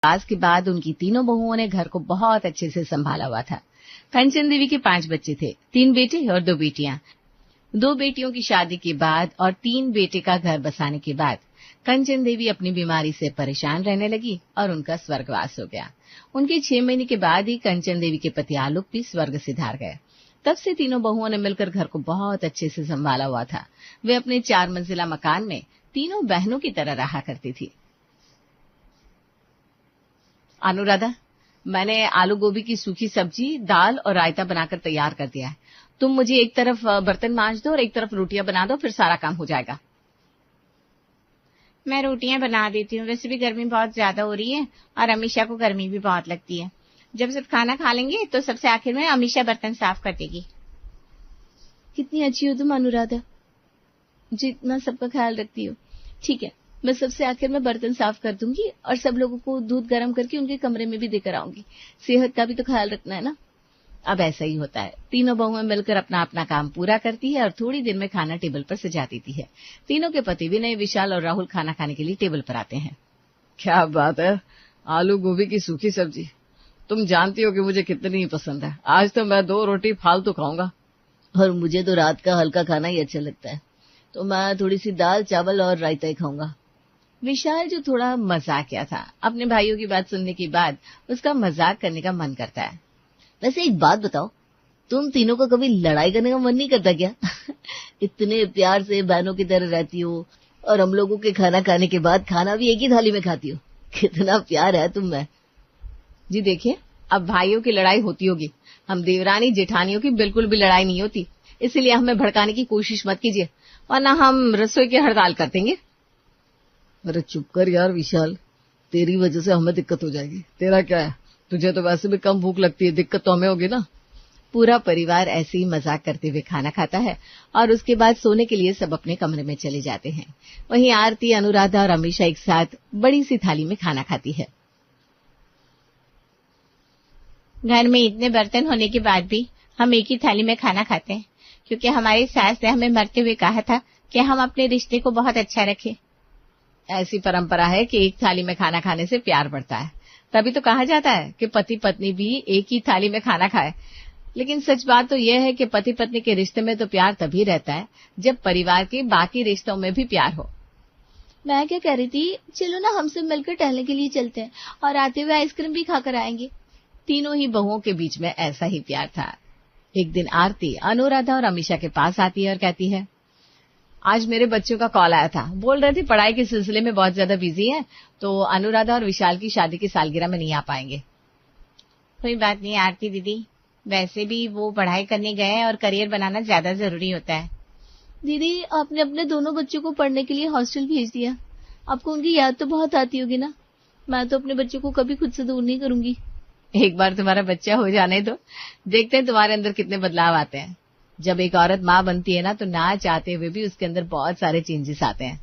आज के बाद उनकी तीनों बहुओं ने घर को बहुत अच्छे से संभाला हुआ था। कंचन देवी के 5 बच्चे थे, 3 बेटे और 2 बेटियां। 2 बेटियों की शादी के बाद और 3 बेटे का घर बसाने के बाद कंचन देवी अपनी बीमारी से परेशान रहने लगी और उनका स्वर्गवास हो गया। उनके 6 महीने के बाद ही कंचन देवी के पति आलोक भी स्वर्ग सिधार गए। तब से तीनों बहुओं ने मिलकर घर को बहुत अच्छे से संभाला हुआ था। वे अपने 4 मंजिला मकान में तीनों बहनों की तरह रहा करती थी। अनुराधा, मैंने आलू गोभी की सूखी सब्जी, दाल और रायता बनाकर तैयार कर दिया है। तुम मुझे एक तरफ बर्तन मांज दो और एक तरफ रोटियां बना दो, फिर सारा काम हो जाएगा। मैं रोटियां बना देती हूँ, वैसे भी गर्मी बहुत ज्यादा हो रही है और अमीषा को गर्मी भी बहुत लगती है। जब सब खाना खा लेंगे तो सबसे आखिर में अमीषा बर्तन साफ कर देगी। कितनी अच्छी हो तुम अनुराधा, जितना सबका ख्याल रखती हो। ठीक है, मैं सबसे आखिर में बर्तन साफ कर दूंगी और सब लोगों को दूध गर्म करके उनके कमरे में भी देकर आऊंगी। सेहत का भी तो ख्याल रखना है ना। अब ऐसा ही होता है। तीनों बहुएं मिलकर अपना अपना काम पूरा करती है और थोड़ी देर में खाना टेबल पर सजा देती है। तीनों के पति विनय, विशाल और राहुल खाना खाने के लिए टेबल पर आते हैं। क्या बात है, आलू गोभी की सूखी सब्जी। तुम जानती हो कि मुझे कितनी ही पसंद है। आज तो मैं 2 रोटी फालतू खाऊंगा। और मुझे तो रात का हल्का खाना ही अच्छा लगता है, तो मैं थोड़ी सी दाल, चावल और रायता ही खाऊंगा। विशाल, जो थोड़ा मजाकिया था, अपने भाइयों की बात सुनने के बाद उसका मजाक करने का मन करता है। वैसे एक बात बताओ, तुम तीनों को कभी लड़ाई करने का मन नहीं करता क्या? इतने प्यार से बहनों की तरह रहती हो और हम लोगों के खाना खाने के बाद खाना भी एक ही थाली में खाती हो। कितना प्यार है तुम में। जी देखिए, अब भाइयों की लड़ाई होती होगी, हम देवरानी जेठानियों की बिल्कुल भी लड़ाई नहीं होती। इसलिए हमें भड़काने की कोशिश मत कीजिए, वरना हम रसोई की हड़ताल कर देंगे। अरे चुप कर यार विशाल, तेरी वजह से हमें दिक्कत हो जाएगी। तेरा क्या है, तुझे तो वैसे भी कम भूख लगती है, दिक्कत तो हमें होगी ना। पूरा परिवार ऐसे ही मजाक करते हुए खाना खाता है और उसके बाद सोने के लिए सब अपने कमरे में चले जाते हैं। वहीं आरती, अनुराधा और अमीषा एक साथ बड़ी सी थाली में खाना खाती है। घर में इतने बर्तन होने के बाद भी हम एक ही थाली में खाना खाते हैं, क्योंकि हमारी सास ने हमें मरते हुए कहा था कि हम अपने रिश्ते को बहुत अच्छा रखें। ऐसी परंपरा है कि एक थाली में खाना खाने से प्यार बढ़ता है। तभी तो कहा जाता है कि पति पत्नी भी एक ही थाली में खाना खाए। लेकिन सच बात तो यह है कि पति पत्नी के रिश्ते में तो प्यार तभी रहता है जब परिवार के बाकी रिश्तों में भी प्यार हो। मैं क्या कह रही थी, चलो ना हम सब मिलकर टहलने के लिए चलते हैं और आते हुए आइसक्रीम भी खाकर आएंगे। तीनों ही बहुओं के बीच में ऐसा ही प्यार था। एक दिन आरती अनुराधा और अमीषा के पास आती है और कहती है, आज मेरे बच्चों का कॉल आया था, बोल रहे थे पढ़ाई के सिलसिले में बहुत ज्यादा बिजी है, तो अनुराधा और विशाल की शादी की सालगिरह में नहीं आ पाएंगे। कोई बात नहीं आरती दीदी, वैसे भी वो पढ़ाई करने गए हैं और करियर बनाना ज्यादा जरूरी होता है। दीदी, आपने अपने दोनों बच्चों को पढ़ने के लिए हॉस्टल भेज दिया, आपको उनकी याद तो बहुत आती होगी ना। मैं तो अपने बच्चों को कभी खुद से दूर नहीं करूंगी। एक बार तुम्हारा बच्चा हो जाने दो, देखते हैं तुम्हारे अंदर कितने बदलाव आते हैं। जब एक औरत माँ बनती है ना, तो ना चाहते हुए भी उसके अंदर बहुत सारे चेंजेस आते हैं।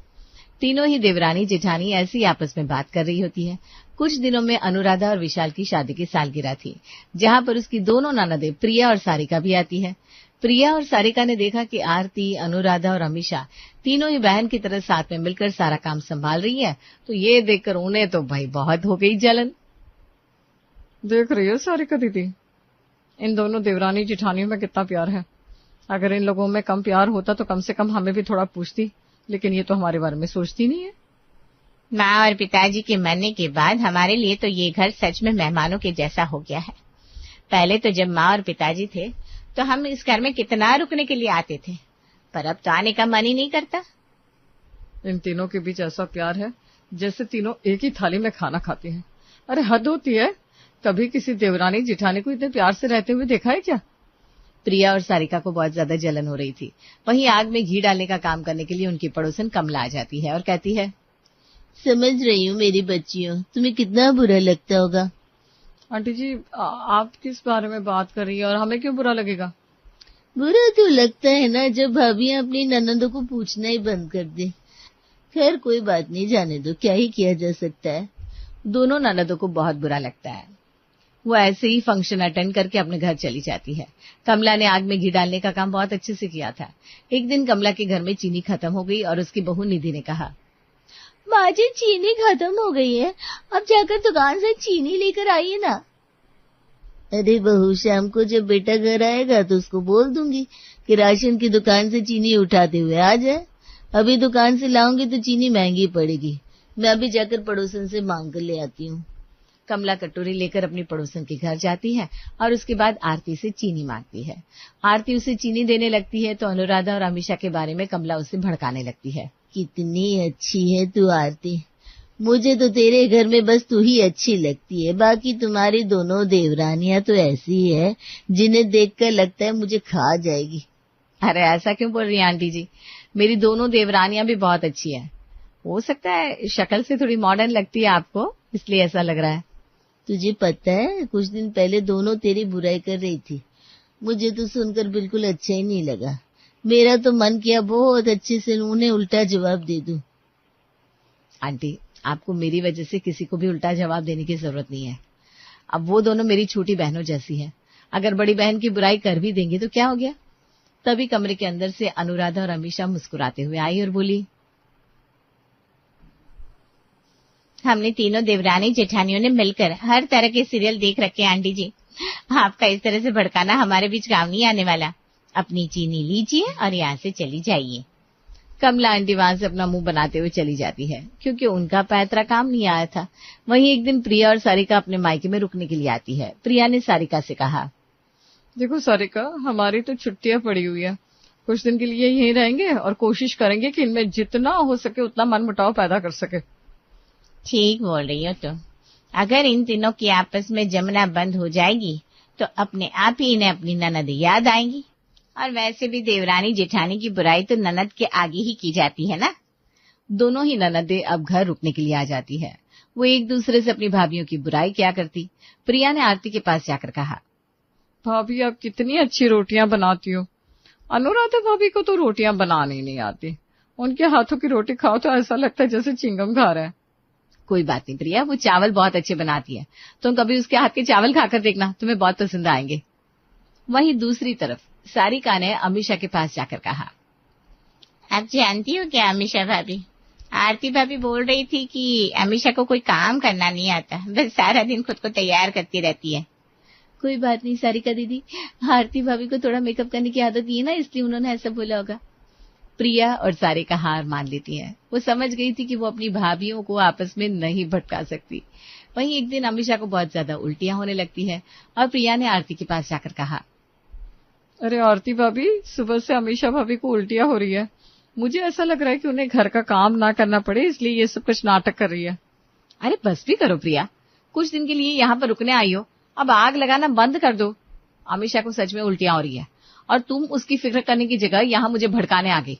तीनों ही देवरानी जेठानी ऐसी आपस में बात कर रही होती है। कुछ दिनों में अनुराधा और विशाल की शादी की सालगिरह थी, जहाँ पर उसकी दोनों ननदें प्रिया और सारिका भी आती है। प्रिया और सारिका ने देखा कि आरती, अनुराधा और अमीषा तीनों ही बहन की तरह साथ में मिलकर सारा काम संभाल रही है, तो ये देखकर उन्हें तो भाई बहुत हो गई जलन। देख रही हो सारिका दीदी, इन दोनों देवरानी जेठानियों में कितना प्यार है। अगर इन लोगों में कम प्यार होता तो कम से कम हमें भी थोड़ा पूछती, लेकिन ये तो हमारे बारे में सोचती नहीं है। माँ और पिताजी के मरने के बाद हमारे लिए तो ये घर सच में मेहमानों के जैसा हो गया है। पहले तो जब माँ और पिताजी थे तो हम इस घर में कितना रुकने के लिए आते थे, पर अब तो आने का मन ही नहीं करता। इन तीनों के बीच ऐसा प्यार है जैसे तीनों एक ही थाली में खाना खाती हैं। अरे हद होती है, कभी किसी देवरानी जेठानी को इतने प्यार से रहते हुए देखा है क्या? प्रिया और सारिका को बहुत ज्यादा जलन हो रही थी। वहीं आग में घी डालने का काम करने के लिए उनकी पड़ोसन कमला आ जाती है और कहती है, समझ रही हूँ मेरी बच्चियों, तुम्हें कितना बुरा लगता होगा। आंटी जी, आप किस बारे में बात कर रही है और हमें क्यों बुरा लगेगा? बुरा तो लगता है ना जब भाभियां अपनी ननदों को पूछना ही बंद कर दे। खैर कोई बात नहीं, जाने दो, क्या ही किया जा सकता है। दोनों ननदों को बहुत बुरा लगता है। वो ऐसे ही फंक्शन अटेंड करके अपने घर चली जाती है। कमला ने आग में घी डालने का काम बहुत अच्छे से किया था। एक दिन कमला के घर में चीनी खत्म हो गई और उसकी बहू निधि ने कहा, माँ जी चीनी खत्म हो गई है, अब जाकर दुकान से चीनी लेकर आइए ना। अरे बहू, शाम को जब बेटा घर आएगा तो उसको बोल दूंगी कि राशन की दुकान से चीनी उठाते हुए आ जाए। अभी दुकान से लाऊंगी तो चीनी महंगी पड़ेगी, मैं अभी जाकर पड़ोसन से मांग कर ले आती हूँ। कमला कटोरी लेकर अपनी पड़ोसन के घर जाती है और उसके बाद आरती से चीनी मांगती है। आरती उसे चीनी देने लगती है तो अनुराधा और अमीषा के बारे में कमला उसे भड़काने लगती है। कितनी अच्छी है तू आरती, मुझे तो तेरे घर में बस तू ही अच्छी लगती है, बाकी तुम्हारी दोनों देवरानियां तो ऐसी है जिन्हें देखकर लगता है मुझे खा जाएगी। अरे ऐसा क्यों बोल रही हैं आंटी जी, मेरी दोनों देवरानियां भी बहुत अच्छी है। हो सकता है शक्ल से थोड़ी मॉडर्न लगती है आपको, इसलिए ऐसा लग रहा है। तुझे पता है कुछ दिन पहले दोनों तेरी बुराई कर रही थी, मुझे तो सुनकर बिल्कुल अच्छा ही नहीं लगा। मेरा तो मन किया बहुत अच्छे से उन्हें उल्टा जवाब दे दूं। आंटी, आपको मेरी वजह से किसी को भी उल्टा जवाब देने की जरूरत नहीं है। अब वो दोनों मेरी छोटी बहनों जैसी है, अगर बड़ी बहन की बुराई कर भी देंगे तो क्या हो गया। तभी कमरे के अंदर से अनुराधा और अमीषा मुस्कुराते हुए आई और बोली, हमने तीनों देवरानी जेठानियों ने मिलकर हर तरह के सीरियल देख रखे हैं आंटी जी, आपका इस तरह से भड़काना हमारे बीच काम नहीं आने वाला। अपनी चीनी लीजिए और यहाँ से चली जाइए। कमला आंटी वहां से अपना मुंह बनाते हुए चली जाती है क्योंकि उनका पैतरा काम नहीं आया था। वहीं एक दिन प्रिया और सारिका अपने मायके में रुकने के लिए आती है। प्रिया ने सारिका से कहा, देखो सारिका, हमारी तो छुट्टियां पड़ी हुई है, कुछ दिन के लिए यहीं रहेंगे और कोशिश करेंगे कि इनमें जितना हो सके उतना मनमुटाव पैदा कर सके। ठीक बोल रही हो तुम, अगर इन तीनों की आपस में जमना बंद हो जाएगी तो अपने आप ही इन्हें अपनी ननद याद आएंगी। और वैसे भी देवरानी जेठानी की बुराई तो ननद के आगे ही की जाती है ना। दोनों ही ननदें अब घर रुकने के लिए आ जाती है। वो एक दूसरे से अपनी भाभियों की बुराई क्या करती। प्रिया ने आरती के पास जाकर कहा, भाभी आप कितनी अच्छी रोटियां बनाती हो। अनुराधा भाभी को तो रोटियां बनानी नहीं आती, उनके हाथों की रोटी खाओ तो ऐसा लगता है जैसे चिंगम खा रहे हैं। कोई बात नहीं प्रिया, वो चावल बहुत अच्छे बनाती है, तुम कभी उसके हाथ के चावल खाकर देखना, तुम्हें बहुत पसंद आएंगे। वहीं दूसरी तरफ सारिका ने अमीषा के पास जाकर कहा, आप जानती हो क्या अमीषा भाभी, आरती भाभी बोल रही थी कि अमीषा को कोई काम करना नहीं आता, बस सारा दिन खुद को तैयार करती रहती है। कोई बात नहीं सारिका दीदी, आरती भाभी को थोड़ा मेकअप करने की आदत है ना, इसलिए उन्होंने ऐसा बोला होगा। प्रिया और सारिका हार मान लेती हैं। वो समझ गई थी कि वो अपनी भाभियों को आपस में नहीं भटका सकती। वहीं एक दिन अमीषा को बहुत ज्यादा उल्टियां होने लगती है और प्रिया ने आरती के पास जाकर कहा, अरे आरती भाभी, सुबह से अमीषा भाभी को उल्टियां हो रही है, मुझे ऐसा लग रहा है कि उन्हें घर का काम ना करना पड़े, इसलिए ये सब कुछ नाटक कर रही है। अरे बस भी करो प्रिया, कुछ दिन के लिए यहाँ पर रुकने आई हो, अब आग लगाना बंद कर दो। अमीषा को सच में उल्टियां हो रही है और तुम उसकी फिक्र करने की जगह यहाँ मुझे भड़काने आ गई।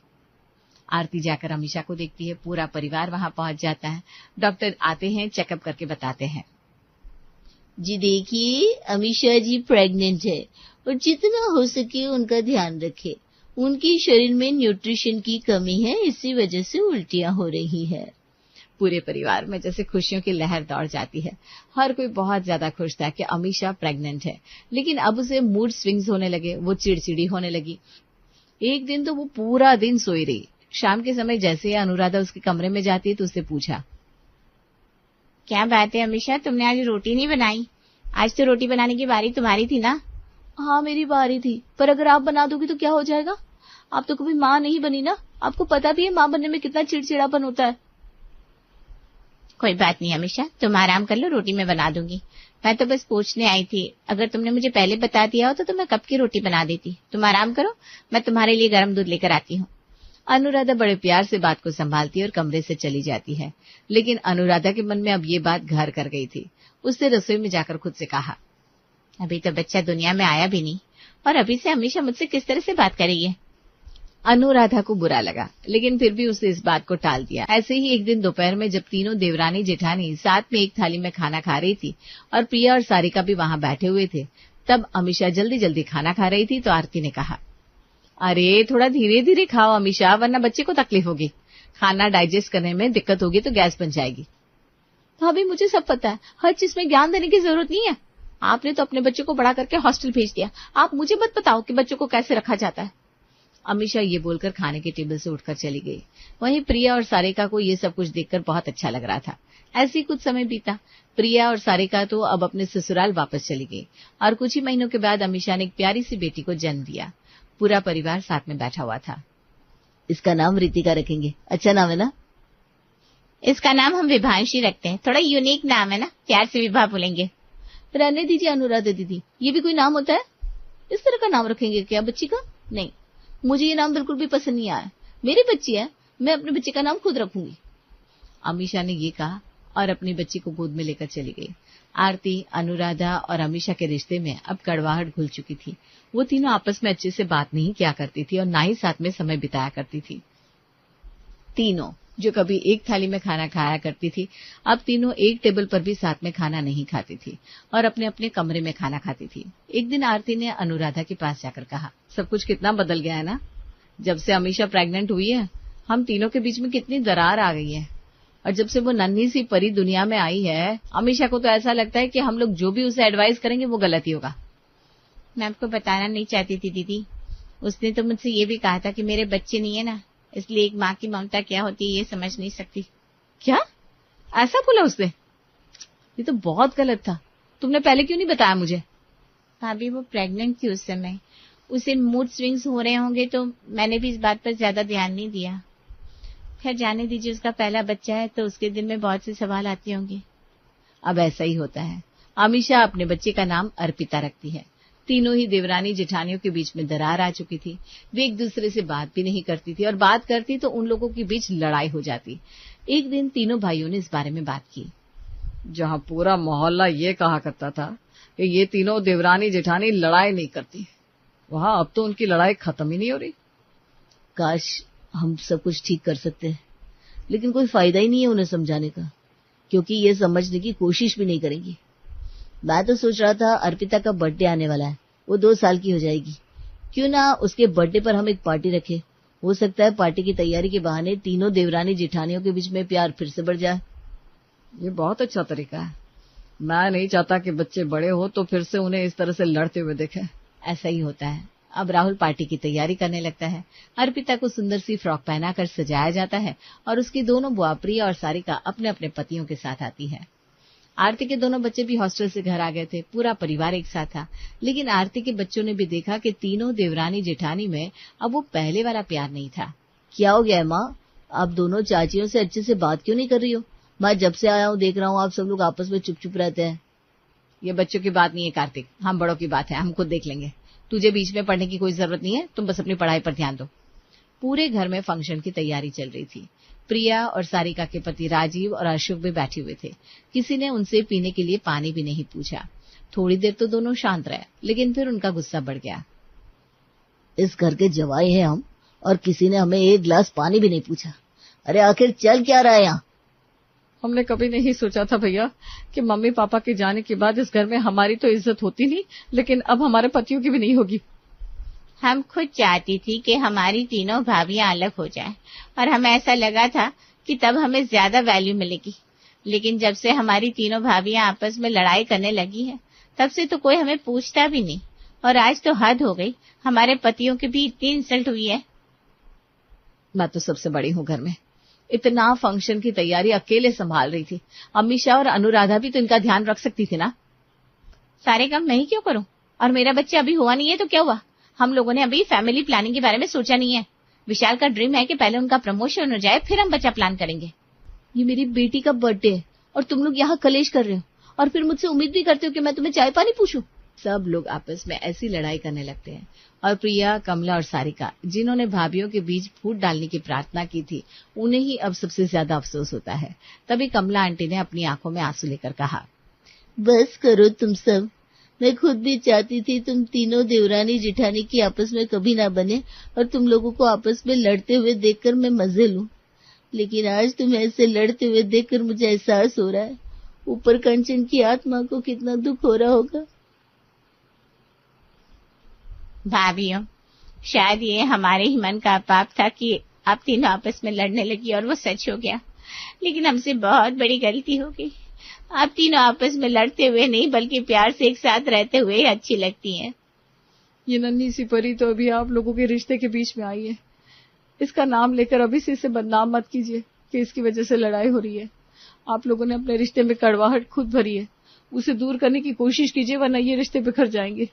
आरती जाकर अमीषा को देखती है। पूरा परिवार वहां पहुंच जाता है। डॉक्टर आते हैं, चेकअप करके बताते हैं, जी देखिए अमीषा जी प्रेग्नेंट है और जितना हो सके उनका ध्यान रखें। उनके शरीर में न्यूट्रिशन की कमी है, इसी वजह से उल्टियां हो रही है। पूरे परिवार में जैसे खुशियों की लहर दौड़ जाती है। हर कोई बहुत ज्यादा खुश था कि अमीषा प्रेग्नेंट है, लेकिन अब उसे मूड स्विंग्स होने लगे, वो चिड़चिड़ी होने लगी। एक दिन तो वो पूरा दिन सोई रही। शाम के समय जैसे ही अनुराधा उसके कमरे में जाती है तो उससे पूछा, क्या बात है अमीषा, तुमने आज रोटी नहीं बनाई? आज तो रोटी बनाने की बारी तुम्हारी थी ना। हाँ मेरी बारी थी, पर अगर आप बना दोगी तो क्या हो जाएगा? आप तो कभी माँ नहीं बनी ना, आपको पता भी है माँ बनने में कितना चिड़चिड़ापन होता है। कोई बात नहीं अमीषा, तुम आराम कर लो, रोटी मैं बना दूंगी। मैं तो बस पूछने आई थी, अगर तुमने मुझे पहले बता दिया होता तो मैं कब की रोटी बना देती। तुम आराम करो, मैं तुम्हारे लिए गर्म दूध लेकर आती हूँ। अनुराधा बड़े प्यार से बात को संभालती है और कमरे से चली जाती है। लेकिन अनुराधा के मन में अब ये बात घर कर गई थी। उसने रसोई में जाकर खुद से कहा, अभी तो बच्चा दुनिया में आया भी नहीं और अभी से अमीषा मुझसे किस तरह से बात करेगी है। अनुराधा को बुरा लगा, लेकिन फिर भी उसने इस बात को टाल दिया। ऐसे ही एक दिन दोपहर में जब तीनों देवरानी जेठानी साथ में एक थाली में खाना खा रही थी और प्रिया और सारिका भी वहां बैठे हुए थे, तब अमीषा जल्दी जल्दी खाना खा रही थी तो आरती ने कहा, अरे थोड़ा धीरे धीरे खाओ अमीषा, वरना बच्चे को तकलीफ होगी। खाना डाइजेस्ट करने में दिक्कत होगी तो गैस बन जाएगी। भाभी मुझे सब पता है, हर चीज में ज्ञान देने की जरूरत नहीं है। आपने तो अपने बच्चे को बड़ा करके हॉस्टल भेज दिया, आप मुझे मत बताओ कि बच्चों को कैसे रखा जाता है। अमीषा ये बोलकर खाने के टेबल से उठकर चली गई। वहीं प्रिया और सारिका को ये सब कुछ देखकर बहुत अच्छा लग रहा था। ऐसे ही कुछ समय बीता। प्रिया और सारिका तो अब अपने ससुराल वापस चली गई और कुछ ही महीनों के बाद अमीषा ने एक प्यारी सी बेटी को जन्म दिया। पूरा परिवार साथ में बैठा हुआ था। इसका नाम रितिका रखेंगे, अच्छा नाम है ना? इसका नाम हम विभांशी रखते हैं, थोड़ा यूनिक नाम है ना, प्यार से विभा बोलेंगे। रहने दीजिए अनुराधा दीदी, ये भी कोई नाम होता है? इस तरह का नाम रखेंगे क्या बच्ची का? नहीं, मुझे ये नाम बिल्कुल भी पसंद नहीं आया। मेरी बच्ची है, मैं अपने बच्चे का नाम खुद रखूंगी। अमीषा ने ये कहा और अपनी बच्ची को गोद में लेकर चली गई। आरती, अनुराधा और अमीषा के रिश्ते में अब कड़वाहट घुल चुकी थी। वो तीनों आपस में अच्छे से बात नहीं किया करती थी और ना ही साथ में समय बिताया करती थी। तीनों जो कभी एक थाली में खाना खाया करती थी, अब तीनों एक टेबल पर भी साथ में खाना नहीं खाती थी और अपने अपने कमरे में खाना खाती थी। एक दिन आरती ने अनुराधा के पास जाकर कहा, सब कुछ कितना बदल गया है ना। जब से अमीषा प्रेग्नेंट हुई है, हम तीनों के बीच में कितनी दरार आ गई है। और जब से वो नन्ही सी परी दुनिया में आई है, अमीषा को तो ऐसा लगता है कि हम लोग जो भी उसे एडवाइस करेंगे वो गलत ही होगा। मैं आपको बताना नहीं चाहती थी दीदी, उसने तो मुझसे ये भी कहा था कि मेरे बच्चे नहीं है ना, इसलिए एक माँ की ममता क्या होती है ये समझ नहीं सकती। क्या ऐसा बोला उसने? ये तो बहुत गलत था। तुमने पहले क्यों नहीं बताया मुझे? भाभी वो प्रेग्नेंट थी उस समय, उसे मूड स्विंग्स हो रहे होंगे तो मैंने भी इस बात पर ज्यादा ध्यान नहीं दिया। खैर जाने दीजिए, उसका पहला बच्चा है तो उसके दिल में बहुत से सवाल आते होंगे। अब ऐसा ही होता है। अमीषा अपने बच्चे का नाम अर्पिता रखती है। तीनों ही देवरानी जेठानियों के बीच में दरार आ चुकी थी। वे एक दूसरे से बात भी नहीं करती थी और बात करती तो उन लोगों के बीच लड़ाई हो जाती। एक दिन तीनों भाइयों ने इस बारे में बात की। जहाँ पूरा मोहल्ला ये कहा करता था कि ये तीनों देवरानी जेठानी लड़ाई नहीं करती, वहाँ अब तो उनकी लड़ाई खत्म ही नहीं हो रही। काश हम सब कुछ ठीक कर सकते हैं, लेकिन कोई फायदा ही नहीं है उन्हें समझाने का, क्योंकि ये समझने की कोशिश भी नहीं करेंगी। मैं तो सोच रहा था अर्पिता का बर्थडे आने वाला है, वो 2 साल की हो जाएगी, क्यों ना उसके बर्थडे पर हम एक पार्टी रखें। हो सकता है पार्टी की तैयारी के बहाने तीनों देवरानी जेठानियों के बीच में प्यार फिर से बढ़ जाए। ये बहुत अच्छा तरीका है। मैं नहीं चाहता कि बच्चे बड़े हो तो फिर से उन्हें इस तरह से लड़ते हुए देखें। ऐसा ही होता है। अब राहुल पार्टी की तैयारी करने लगता है। अर्पिता को सुंदर सी फ्रॉक पहनाकर सजाया जाता है और उसकी दोनों बुआ प्रिया और सारिका अपने अपने पतियों के साथ आती है। आरती के दोनों बच्चे भी हॉस्टल से घर आ गए थे। पूरा परिवार एक साथ था, लेकिन आरती के बच्चों ने भी देखा कि तीनों देवरानी जेठानी में अब वो पहले वाला प्यार नहीं था। क्या हो गया है माँ, आप दोनों चाचियों से अच्छे से बात क्यों नहीं कर रही हो? मैं जब से आया हूँ देख रहा हूँ आप सब लोग आपस में चुप चुप रहते हैं। ये बच्चों की बात नहीं है कार्तिक, हम बड़ों की बात है, हम खुद देख लेंगे। तुझे बीच में पढ़ने की कोई जरूरत नहीं है, तुम बस अपनी पढ़ाई पर ध्यान दो। पूरे घर में फंक्शन की तैयारी चल रही थी। प्रिया और सारिका के पति राजीव और अशोक भी बैठे हुए थे। किसी ने उनसे पीने के लिए पानी भी नहीं पूछा। थोड़ी देर तो दोनों शांत रहे, लेकिन फिर उनका गुस्सा बढ़ गया। इस घर के जवाई हैं हम, और किसी ने हमें एक गिलास पानी भी नहीं पूछा। अरे आखिर चल क्या रहा है यहाँ? हमने कभी नहीं सोचा था भैया कि मम्मी पापा के जाने के बाद इस घर में हमारी तो इज्जत होती नहीं, लेकिन अब हमारे पतियों की भी नहीं होगी। हम खुद चाहती थी कि हमारी तीनों भाभियां अलग हो जाएं, और हमें ऐसा लगा था कि तब हमें ज्यादा वैल्यू मिलेगी। लेकिन जब से हमारी तीनों भाभियां आपस में लड़ाई करने लगी है, तब से तो कोई हमें पूछता भी नहीं। और आज तो हद हो गई, हमारे पतियों की भी इतनी इंसल्ट हुई है। मैं तो सबसे बड़ी हूँ घर में, इतना फंक्शन की तैयारी अकेले संभाल रही थी। अमीषा और अनुराधा भी तो इनका ध्यान रख सकती थी ना। सारे काम मैं ही क्यों करूं? और मेरा बच्चा अभी हुआ नहीं है तो क्या हुआ? हम लोगों ने अभी फैमिली प्लानिंग के बारे में सोचा नहीं है। विशाल का ड्रीम है कि पहले उनका प्रमोशन हो जाए, फिर हम बच्चा प्लान करेंगे। ये मेरी बेटी का बर्थडे है और तुम लोग यहाँ कलेश कर रहे हो, और फिर मुझसे उम्मीद भी करते हो कि मैं तुम्हें चाय पानी पूछूं। सब लोग आपस में ऐसी लड़ाई करने लगते हैं, और प्रिया, कमला और सारिका, जिन्होंने भाभियों के बीच फूट डालने की प्रार्थना की थी, उन्हें ही अब सबसे ज्यादा अफसोस होता है। तभी कमला आंटी ने अपनी आंखों में आंसू लेकर कहा, बस करो तुम सब। मैं खुद भी चाहती थी तुम तीनों देवरानी जेठानी की आपस में कभी ना बने और तुम लोगों को आपस में लड़ते हुए देखकर मैं मजे लूं, लेकिन आज तुम ऐसे लड़ते हुए देखकर मुझे एहसास हो रहा है ऊपर कंचन की आत्मा को कितना दुख हो रहा होगा। भाभियों, शायद ये हमारे ही मन का पाप था कि आप तीनों आपस में लड़ने लगी और वो सच हो गया, लेकिन हमसे बहुत बड़ी गलती हो गई। आप तीनों आपस में लड़ते हुए नहीं बल्कि प्यार से एक साथ रहते हुए अच्छी लगती हैं। ये नन्ही सी परी तो अभी आप लोगों के रिश्ते के बीच में आई है। इसका नाम लेकर अभी से इसे बदनाम मत कीजिए कि इसकी वजह से लड़ाई हो रही है। आप लोगों ने अपने रिश्ते में कड़वाहट खुद भरी है, उसे दूर करने की कोशिश कीजिए, वरना ये रिश्ते बिखर जाएंगे।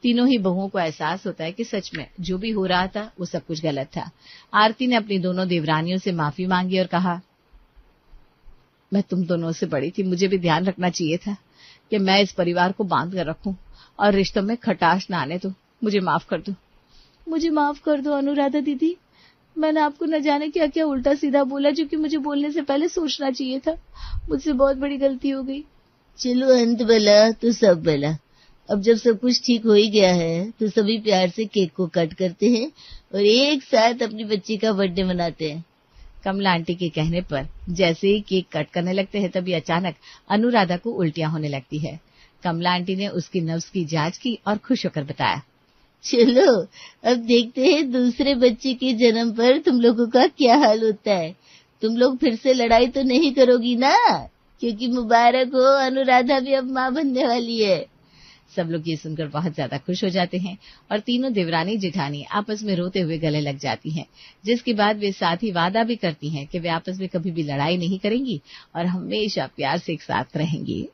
तीनों ही बहुओं को एहसास होता है कि सच में जो भी हो रहा था वो सब कुछ गलत था। आरती ने अपनी दोनों देवरानियों से माफी मांगी और कहा, मैं तुम दोनों से बड़ी थी, मुझे भी ध्यान रखना चाहिए था कि मैं इस परिवार को बांध कर रखूं और रिश्तों में खटास न आने दो। मुझे माफ कर दो। मुझे माफ कर दो अनुराधा दीदी, मैंने आपको न जाने क्या क्या उल्टा सीधा बोला जो कि मुझे बोलने से पहले सोचना चाहिए था। मुझसे बहुत बड़ी गलती हो गई। चलो अंत भला तो सब भला। अब जब सब कुछ ठीक हो ही गया है तो सभी प्यार से केक को कट करते हैं और एक साथ अपनी बच्ची का बर्थडे मनाते हैं। कमला आंटी के कहने पर जैसे ही केक कट करने लगते हैं तभी अचानक अनुराधा को उल्टियां होने लगती है। कमला आंटी ने उसकी नब्ज की जांच की और खुश होकर बताया, चलो अब देखते हैं दूसरे बच्चे के जन्म पर तुम लोगों का क्या हाल होता है। तुम लोग फिर से लड़ाई तो नहीं करोगी ना, क्योंकि मुबारक हो, अनुराधा भी अब माँ बनने वाली है। सब लोग ये सुनकर बहुत ज्यादा खुश हो जाते हैं और तीनों देवरानी जेठानी आपस में रोते हुए गले लग जाती हैं, जिसके बाद वे साथ ही वादा भी करती हैं कि वे आपस में कभी भी लड़ाई नहीं करेंगी और हमेशा प्यार से एक साथ रहेंगी।